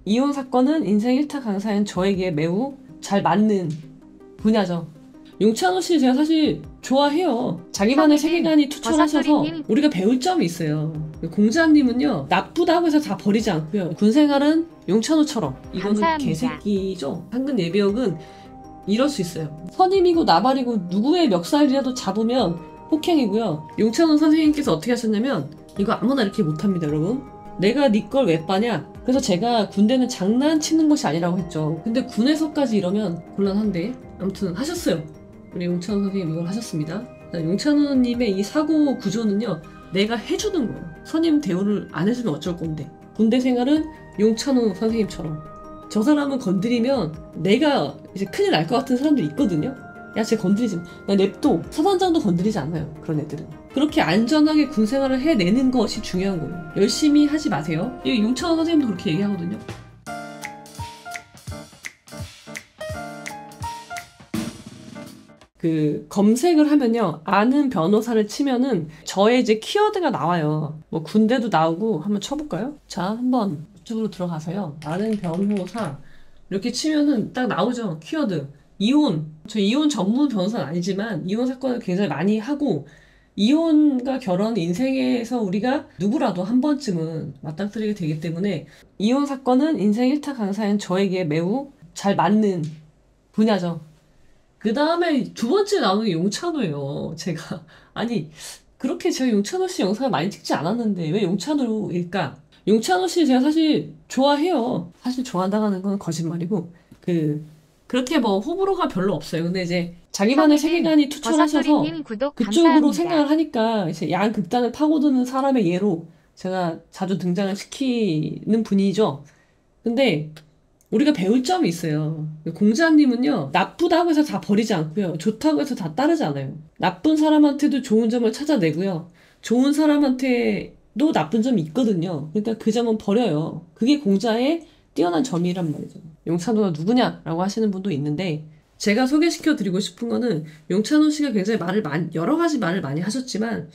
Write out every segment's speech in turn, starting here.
이혼 사건은 인생 1타 강사인 저에게 매우 잘 맞는 분야죠. 용찬호 씨 제가 사실 좋아해요. 자기만의 세계관이 투철하셔서 우리가 배울 점이 있어요. 공자님은요, 나쁘다고 해서 다 버리지 않고요. 군생활은 용찬호처럼, 이거는 감사합니다. 개새끼죠. 황금 예비역은 이럴 수 있어요. 선임이고 나발이고 누구의 멱살이라도 잡으면 폭행이고요. 용찬호 선생님께서 어떻게 하셨냐면, 이거 아무나 이렇게 못합니다, 여러분. 내가 네 걸 왜 빠냐? 그래서 제가 군대는 장난치는 것이 아니라고 했죠. 근데 군에서까지 이러면 곤란한데, 아무튼 하셨어요. 우리 용찬호 선생님 이걸 하셨습니다. 용찬호님의 이 사고 구조는요, 내가 해주는 거예요. 선임 대우를 안 해주면 어쩔 건데. 군대 생활은 용찬호 선생님처럼. 저 사람은 건드리면 내가 이제 큰일 날 것 같은 사람들이 있거든요. 야, 쟤 건드리지 마. 나 냅둬. 사단장도 건드리지 않아요. 그런 애들은. 그렇게 안전하게 군 생활을 해내는 것이 중요한 거예요. 열심히 하지 마세요. 이 용찬호 선생님도 그렇게 얘기하거든요. 그 검색을 하면요, 아는 변호사를 치면은 저의 이제 키워드가 나와요. 뭐 군대도 나오고. 한번 쳐볼까요? 자, 한번 이쪽으로 들어가서요, 아는 변호사 이렇게 치면은 딱 나오죠. 키워드 이혼. 저 이혼 전문 변호사는 아니지만 이혼 사건을 굉장히 많이 하고, 이혼과 결혼 인생에서 우리가 누구라도 한 번쯤은 맞닥뜨리게 되기 때문에 이혼 사건은 인생 1타 강사인 저에게 매우 잘 맞는 분야죠. 그 다음에 두 번째 나오는 게 용찬호예요. 제가 아니, 그렇게 제가 용찬호 씨 영상을 많이 찍지 않았는데 왜 용찬호일까? 용찬호 씨 제가 사실 좋아해요. 사실 좋아한다는 건 거짓말이고, 그렇게 뭐 호불호가 별로 없어요. 근데 이제 자기만의 세계관이 투철하셔서 그쪽으로 생각을 하니까 이제 양극단을 파고드는 사람의 예로 제가 자주 등장을 시키는 분이죠. 근데 우리가 배울 점이 있어요. 공자님은요, 나쁘다고 해서 다 버리지 않고요. 좋다고 해서 다 따르지 않아요. 나쁜 사람한테도 좋은 점을 찾아내고요. 좋은 사람한테도 나쁜 점이 있거든요. 그러니까 그 점은 버려요. 그게 공자의 뛰어난 점이란 말이죠. 용찬호가 누구냐라고 하시는 분도 있는데, 제가 소개시켜 드리고 싶은 거는, 용찬호 씨가 굉장히 여러 가지 말을 많이 하셨지만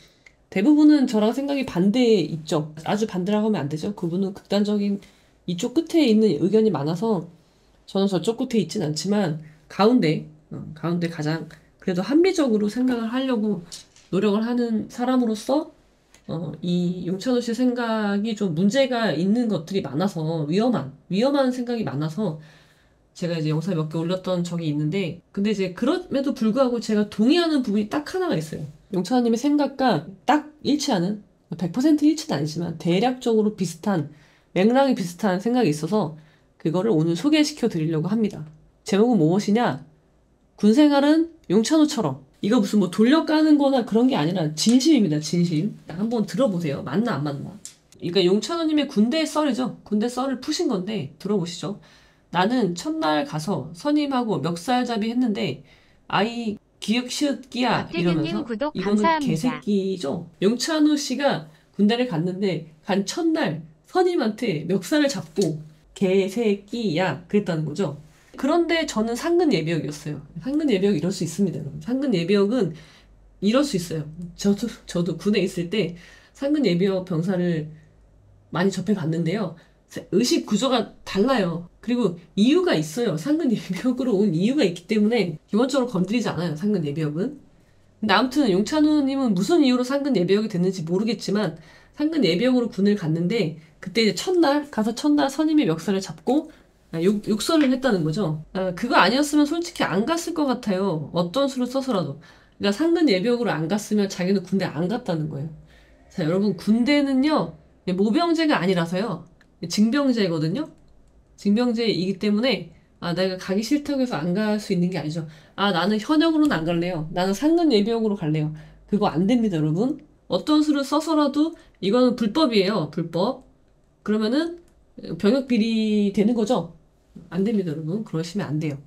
대부분은 저랑 생각이 반대에 있죠. 아주 반대라고 하면 안 되죠. 그분은 극단적인 이쪽 끝에 있는 의견이 많아서 저는 저쪽 끝에 있진 않지만 가운데 가장 그래도 합리적으로 생각을 하려고 노력을 하는 사람으로서, 이 용찬호 씨 생각이 좀 문제가 있는 것들이 많아서, 위험한 생각이 많아서 제가 이제 영상 몇 개 올렸던 적이 있는데, 근데 이제 그럼에도 불구하고 제가 동의하는 부분이 딱 하나가 있어요. 용찬호님의 생각과 딱 일치하는, 100% 일치는 아니지만 대략적으로 비슷한, 맥락이 비슷한 생각이 있어서 그거를 오늘 소개시켜 드리려고 합니다. 제목은 무엇이냐? 군생활은 용찬호처럼. 이거 무슨 뭐 돌려까는 거나 그런 게 아니라 진심입니다. 진심. 한번 들어보세요. 맞나 안 맞나. 그러니까 용찬호님의 군대 썰이죠. 군대 썰을 푸신 건데 들어보시죠. 나는 첫날 가서 선임하고 멱살잡이 했는데 아이 기역 시읒 끼야 이러면서, 이거는 개새끼죠. 용찬호 씨가 군대를 갔는데 간 첫날 선임한테 멱살을 잡고 개새끼야 그랬다는 거죠. 그런데 저는 상근 예비역이었어요. 상근 예비역 이럴 수 있습니다, 여러분. 상근 예비역은 이럴 수 있어요. 저도 군에 있을 때 상근 예비역 병사를 많이 접해봤는데요. 의식 구조가 달라요. 그리고 이유가 있어요. 상근 예비역으로 온 이유가 있기 때문에 기본적으로 건드리지 않아요, 상근 예비역은. 근데 아무튼 용찬호님은 무슨 이유로 상근 예비역이 됐는지 모르겠지만 상근 예비역으로 군을 갔는데, 그때 이제 첫날 선임의 멱살을 잡고 욕설을 했다는 거죠. 그거 아니었으면 솔직히 안 갔을 것 같아요. 어떤 수를 써서라도. 그러니까 상근 예비역으로 안 갔으면 자기는 군대 안 갔다는 거예요. 자, 여러분, 군대는요, 모병제가 아니라서요, 징병제거든요. 징병제이기 때문에 내가 가기 싫다고 해서 안 갈 수 있는 게 아니죠. 나는 현역으로는 안 갈래요. 나는 상근 예비역으로 갈래요. 그거 안 됩니다, 여러분. 어떤 수를 써서라도 이거는 불법이에요. 불법. 그러면은 병역 비리 되는 거죠. 안 됩니다, 여러분. 그러시면 안 돼요.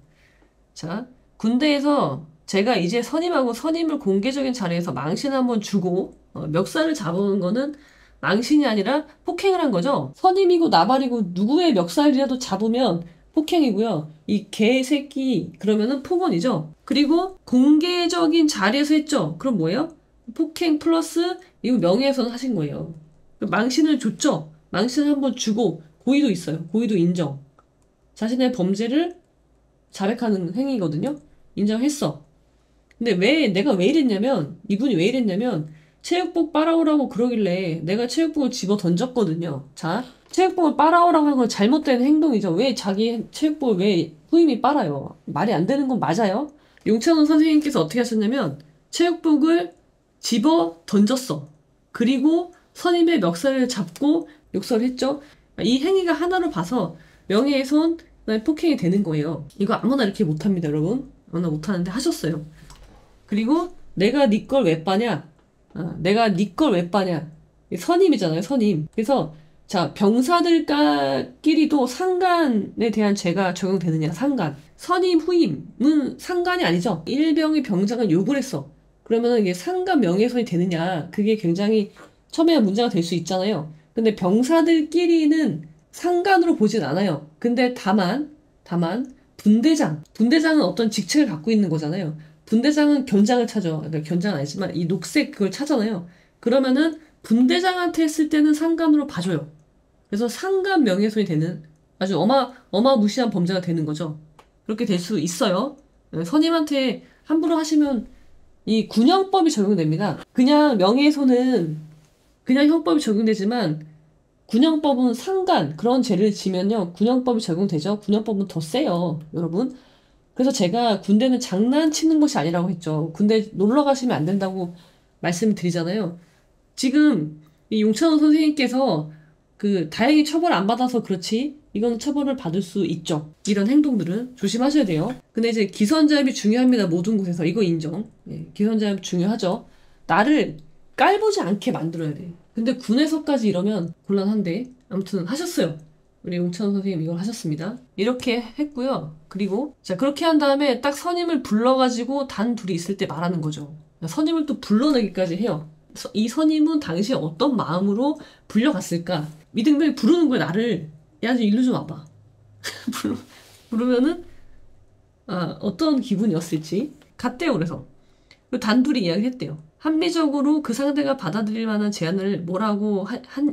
자, 군대에서 제가 이제 선임을 공개적인 자리에서 망신 한번 주고 멱살을 잡은 거는 망신이 아니라 폭행을 한 거죠. 선임이고 나발이고 누구의 멱살이라도 잡으면 폭행이고요. 이 개새끼 그러면은 폭언이죠. 그리고 공개적인 자리에서 했죠. 그럼 뭐예요? 폭행 플러스 이거 명예훼손 하신 거예요. 망신을 줬죠. 망신을 한번 주고 고의도 있어요. 고의도 인정. 자신의 범죄를 자백하는 행위거든요. 인정했어. 근데 내가 왜 이랬냐면, 이분이 왜 이랬냐면, 체육복 빨아오라고 그러길래 내가 체육복을 집어 던졌거든요. 자, 체육복을 빨아오라고 한 건 잘못된 행동이죠. 왜 자기 체육복을 왜 후임이 빨아요? 말이 안 되는 건 맞아요. 용찬호 선생님께서 어떻게 하셨냐면, 체육복을 집어 던졌어. 그리고 선임의 멱살을 잡고 욕설을 했죠. 이 행위가 하나로 봐서 명예훼손, 그다음에 폭행이 되는 거예요. 이거 아무나 이렇게 못합니다, 여러분. 아무나 못하는데 하셨어요. 그리고 내가 네 걸 왜 빠냐? 내가 네 걸 왜 빠냐? 선임이잖아요, 선임. 그래서 자, 병사들끼리도 상관에 대한 죄가 적용되느냐, 상관. 선임, 후임은 상관이 아니죠. 일병의 병장은 욕을 했어. 그러면 이게 상관 명예훼손이 되느냐, 그게 굉장히 처음에 문제가 될 수 있잖아요. 근데 병사들끼리는 상관으로 보진 않아요. 근데 다만 분대장은 어떤 직책을 갖고 있는 거잖아요. 분대장은 견장을 찾아. 그러니까 견장은 아니지만 이 녹색 그걸 찾잖아요. 그러면은 분대장한테 했을 때는 상관으로 봐줘요. 그래서 상관 명예훼손이 되는 아주 어마무시한 범죄가 되는 거죠. 그렇게 될 수 있어요. 선임한테 함부로 하시면 이 군형법이 적용됩니다. 그냥 명예훼손은 그냥 형법이 적용되지만 군형법은 상관 그런 죄를 지면요 군형법이 적용되죠. 군형법은 더 세요, 여러분. 그래서 제가 군대는 장난치는 곳이 아니라고 했죠. 군대 놀러 가시면 안 된다고 말씀드리잖아요. 지금 이 용찬호 선생님께서 다행히 처벌 안 받아서 그렇지 이건 처벌을 받을 수 있죠. 이런 행동들은 조심하셔야 돼요. 근데 이제 기선제압이 중요합니다. 모든 곳에서 이거 인정. 예, 기선제압 중요하죠. 나를 깔보지 않게 만들어야 돼. 근데 군에서까지 이러면 곤란한데 아무튼 하셨어요. 우리 용찬호 선생님 이걸 하셨습니다. 이렇게 했고요. 그리고 자 그렇게 한 다음에 딱 선임을 불러가지고 단 둘이 있을 때 말하는 거죠. 선임을 또 불러내기까지 해요. 이 선임은 당시에 어떤 마음으로 불려갔을까? 이등병이 부르는 거야, 나를. 야, 좀 일로 좀 와봐. 부르면은 어떤 기분이었을지 갔대요. 그래서 단둘이 이야기를 했대요. 합리적으로 그 상대가 받아들일 만한 제안을 뭐라고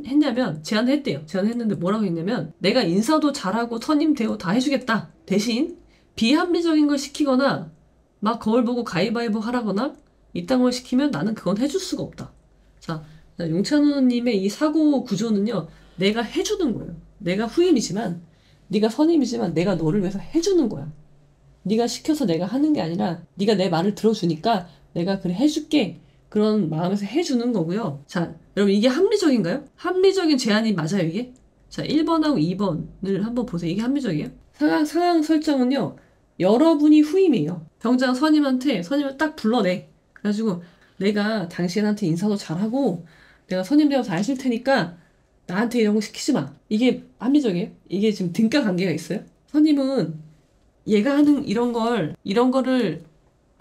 했냐면 제안을 했대요. 제안을 했는데 뭐라고 했냐면 내가 인사도 잘하고 선임 대우 다 해주겠다. 대신 비합리적인 걸 시키거나 막 거울 보고 가위바위보 하라거나 이딴 걸 시키면 나는 그건 해줄 수가 없다. 자, 용찬호님의 이 사고 구조는요. 내가 해주는 거예요. 내가 후임이지만 네가 선임이지만 내가 너를 위해서 해주는 거야. 네가 시켜서 내가 하는 게 아니라 네가 내 말을 들어주니까 내가 그래 해줄게. 그런 마음에서 해주는 거고요. 자, 여러분 이게 합리적인가요? 합리적인 제안이 맞아요, 이게? 자, 1번하고 2번을 한번 보세요. 이게 합리적이에요? 상황 설정은요. 여러분이 후임이에요. 병장 선임을 딱 불러내. 그래가지고 내가 당신한테 인사도 잘하고 내가 선임 대우 다 해줄 테니까 나한테 이런 거 시키지 마. 이게 합리적이에요? 이게 지금 등가 관계가 있어요? 선임은 얘가 하는 이런 거를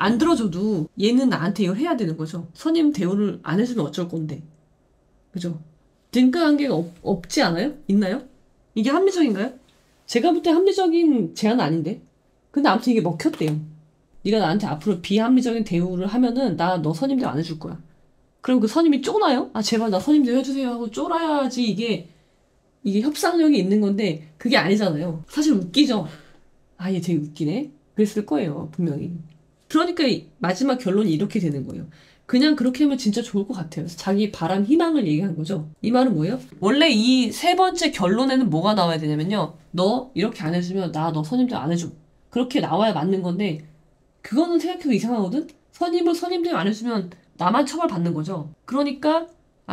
안 들어줘도 얘는 나한테 이걸 해야 되는 거죠. 선임 대우를 안 해주면 어쩔 건데. 그죠? 등가 관계가 없지 않아요? 있나요? 이게 합리적인가요? 제가 볼 때 합리적인 제안은 아닌데. 근데 아무튼 이게 먹혔대요. 네가 나한테 앞으로 비합리적인 대우를 하면은 나 너 선임 대우 안 해줄 거야. 그럼 그 선임이 쫄아요? 아 제발 나 선임 대우 해주세요 하고 쫄아야지 이게 협상력이 있는 건데 그게 아니잖아요. 사실 웃기죠? 아 얘 되게 웃기네? 그랬을 거예요 분명히. 그러니까 마지막 결론이 이렇게 되는 거예요. 그냥 그렇게 하면 진짜 좋을 것 같아요. 그래서 자기 바람, 희망을 얘기한 거죠. 이 말은 뭐예요? 원래 이 세 번째 결론에는 뭐가 나와야 되냐면요. 너 이렇게 안 해주면 나 너 선임들 안 해줘. 그렇게 나와야 맞는 건데 그거는 생각해도 이상하거든? 선임들 안 해주면 나만 처벌받는 거죠. 그러니까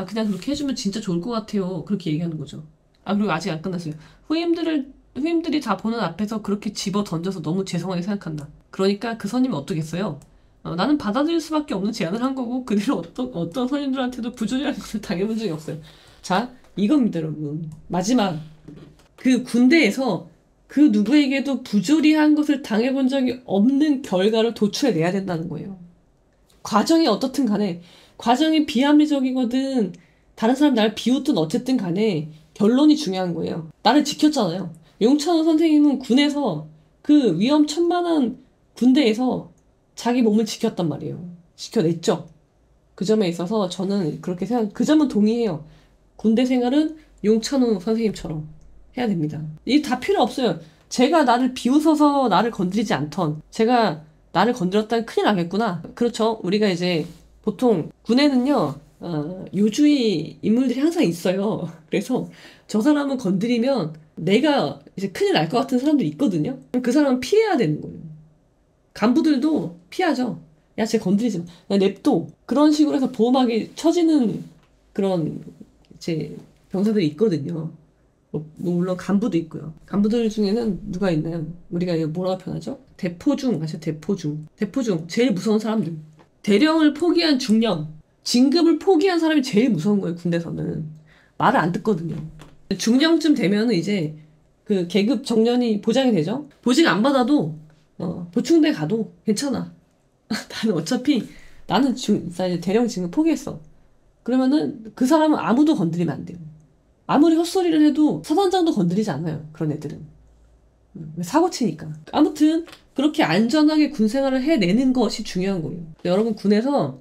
그냥 그렇게 해주면 진짜 좋을 것 같아요. 그렇게 얘기하는 거죠. 그리고 아직 안 끝났어요. 후임들이 다 보는 앞에서 그렇게 집어 던져서 너무 죄송하게 생각한다. 그러니까 그 선임은 어떻겠어요? 나는 받아들일 수밖에 없는 제안을 한 거고 그대로 어떤 선임들한테도 부조리한 것을 당해본 적이 없어요. 자, 이겁니다, 여러분. 마지막 그 군대에서 그 누구에게도 부조리한 것을 당해본 적이 없는 결과를 도출해내야 된다는 거예요. 과정이 어떻든 간에 과정이 비합리적이거든 다른 사람 나를 비웃든 어쨌든 간에 결론이 중요한 거예요. 나를 지켰잖아요. 용찬호 선생님은 군에서 그 위험천만한 군대에서 자기 몸을 지켰단 말이에요. 지켜냈죠. 그 점에 있어서 저는 그렇게 그 점은 동의해요. 군대 생활은 용찬호 선생님처럼 해야 됩니다. 이게 다 필요 없어요. 제가 나를 비웃어서 나를 건드리지 않던, 제가 나를 건드렸다면 큰일 나겠구나. 그렇죠. 우리가 이제 보통 군에는요, 요주의 인물들이 항상 있어요. 그래서 저 사람은 건드리면 내가 이제 큰일 날 것 같은 사람들이 있거든요. 그럼 그 사람은 피해야 되는 거예요. 간부들도 피하죠. 야, 쟤 건드리지 마. 야, 냅둬. 그런 식으로 해서 보호막이 쳐지는 그런 이제 병사들이 있거든요. 물론 간부도 있고요. 간부들 중에는 누가 있나요? 우리가 이거 뭐라고 표현하죠? 대포중, 아시죠? 대포중. 대포중. 제일 무서운 사람들. 대령을 포기한 중령. 진급을 포기한 사람이 제일 무서운 거예요, 군대에서는. 말을 안 듣거든요. 중령쯤 되면은 이제 그 계급 정년이 보장이 되죠? 보직 안 받아도, 보충대 가도 괜찮아. 나는 어차피, 나는 이제 대령 진급 포기했어. 그러면은 그 사람은 아무도 건드리면 안 돼요. 아무리 헛소리를 해도 사단장도 건드리지 않아요. 그런 애들은. 사고 치니까. 아무튼 그렇게 안전하게 군 생활을 해내는 것이 중요한 거예요. 여러분 군에서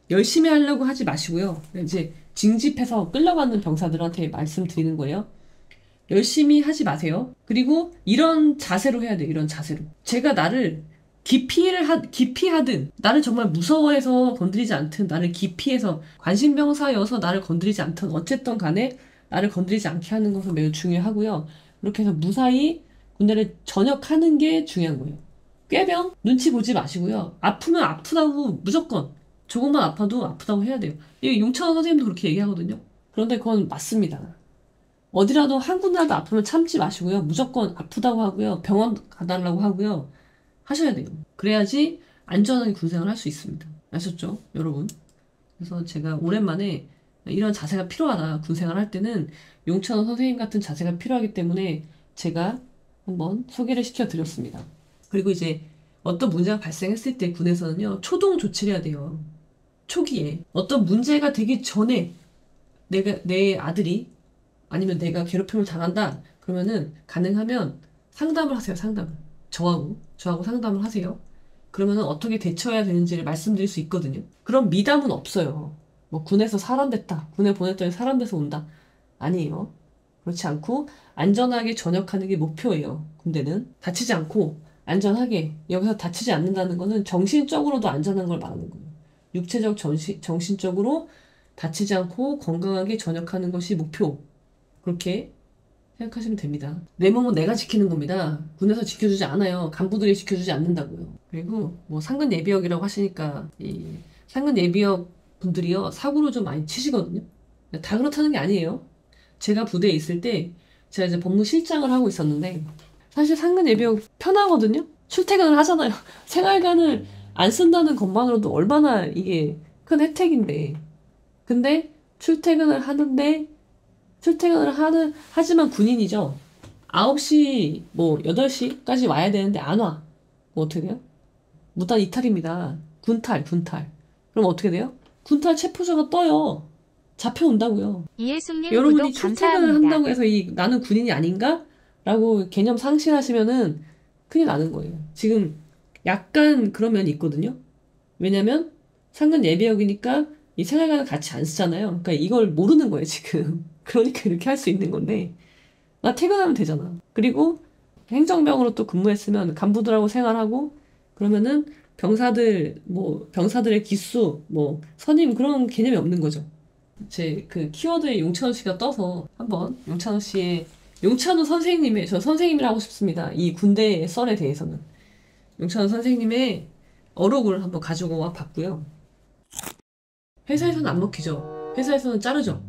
열심히 하려고 하지 마시고요. 이제 징집해서 끌려가는 병사들한테 말씀드리는 거예요. 열심히 하지 마세요. 그리고 이런 자세로 해야 돼요. 이런 자세로. 제가 나를 기피하든 나를 정말 무서워해서 건드리지 않든 나를 기피해서 관심병사여서 나를 건드리지 않든 어쨌든 간에 나를 건드리지 않게 하는 것은 매우 중요하고요. 그렇게 해서 무사히 군대를 전역하는 게 중요한 거예요. 꾀병 눈치 보지 마시고요. 아프면 아프다고 무조건 조금만 아파도 아프다고 해야 돼요. 이 용찬호 선생님도 그렇게 얘기하거든요. 그런데 그건 맞습니다. 어디라도 한 군데라도 아프면 참지 마시고요. 무조건 아프다고 하고요. 병원 가달라고 하고요. 하셔야 돼요. 그래야지 안전하게 군생활을 할 수 있습니다. 아셨죠? 여러분. 그래서 제가 오랜만에 이런 자세가 필요하다. 군생활 할 때는 용찬호 선생님 같은 자세가 필요하기 때문에 제가 한번 소개를 시켜드렸습니다. 그리고 이제 어떤 문제가 발생했을 때 군에서는요. 초동 조치를 해야 돼요. 초기에. 어떤 문제가 되기 전에 내 아들이 아니면 내가 괴롭힘을 당한다. 그러면은 가능하면 상담을 하세요. 상담을. 저하고 상담을 하세요. 그러면은 어떻게 대처해야 되는지를 말씀드릴 수 있거든요. 그럼 미담은 없어요. 뭐 군에서 사람 됐다. 군에 보냈더니 사람 돼서 온다. 아니에요. 그렇지 않고 안전하게 전역하는 게 목표예요. 군대는. 다치지 않고 안전하게. 여기서 다치지 않는다는 거는 정신적으로도 안전한 걸 말하는 거예요. 육체적, 정신적으로 다치지 않고 건강하게 전역하는 것이 목표. 그렇게 생각하시면 됩니다. 내 몸은 내가 지키는 겁니다. 군에서 지켜주지 않아요. 간부들이 지켜주지 않는다고요. 그리고 뭐 상근 예비역이라고 하시니까 이 상근 예비역 분들이요 사고를 좀 많이 치시거든요. 다 그렇다는 게 아니에요. 제가 부대에 있을 때 제가 이제 법무실장을 하고 있었는데 사실 상근 예비역 편하거든요. 출퇴근을 하잖아요. 생활관을 안 쓴다는 것만으로도 얼마나 이게 큰 혜택인데. 근데 출퇴근을 하지만 군인이죠. 9시, 뭐, 8시까지 와야 되는데 안 와. 뭐 어떻게 돼요? 무단 이탈입니다. 군탈. 그럼 어떻게 돼요? 군탈 체포자가 떠요. 잡혀온다고요. 여러분이 출퇴근을 한다고 해서 나는 군인이 아닌가? 라고 개념 상실하시면은 큰일 나는 거예요. 지금 약간 그런 면이 있거든요. 왜냐면 상근 예비역이니까 이 생활관을 같이 안 쓰잖아요. 그러니까 이걸 모르는 거예요, 지금. 그러니까 이렇게 할 수 있는 건데 나 퇴근하면 되잖아. 그리고 행정병으로 또 근무했으면 간부들하고 생활하고 그러면은 병사들의 기수, 뭐 선임 그런 개념이 없는 거죠. 제 그 키워드에 용찬호 씨가 떠서 한번 용찬호 선생님의 저 선생님이라 하고 싶습니다. 이 군대의 썰에 대해서는 용찬호 선생님의 어록을 한번 가지고 와 봤고요. 회사에서는 안 먹히죠. 회사에서는 자르죠.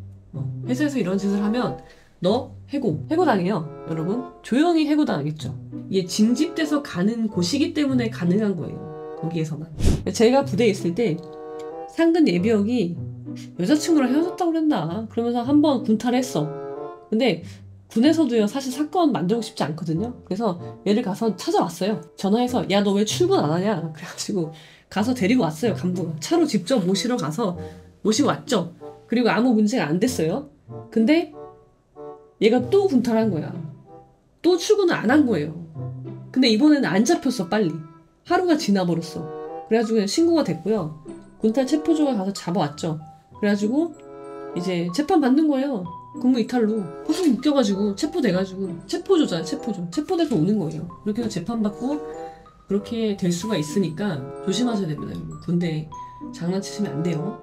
회사에서 이런 짓을 하면 너 해고당해요. 여러분 조용히 해고당하겠죠. 이게 징집돼서 가는 곳이기 때문에 가능한 거예요. 거기에서만. 제가 부대에 있을 때 상근 예비역이 여자친구랑 헤어졌다고 그랬나 그러면서 한번 군탈했어. 근데 군에서도요 사실 사건 만들고 싶지 않거든요. 그래서 얘를 가서 찾아왔어요. 전화해서 야 너 왜 출근 안 하냐 그래가지고 가서 데리고 왔어요. 간부가 차로 직접 모시고 왔죠. 그리고 아무 문제가 안 됐어요. 근데 얘가 또 군탈한 거야. 또 출근을 안 한 거예요. 근데 이번에는 안 잡혔어. 빨리 하루가 지나버렸어. 그래가지고 그냥 신고가 됐고요. 군탈 체포조가 가서 잡아왔죠. 그래가지고 이제 재판 받는 거예요. 근무 이탈로 계속 묶여가지고 체포돼가지고 체포조잖아요. 체포돼서 오는 거예요. 그렇게 해서 재판받고 그렇게 될 수가 있으니까 조심하셔야 됩니다. 군대 장난치시면 안 돼요.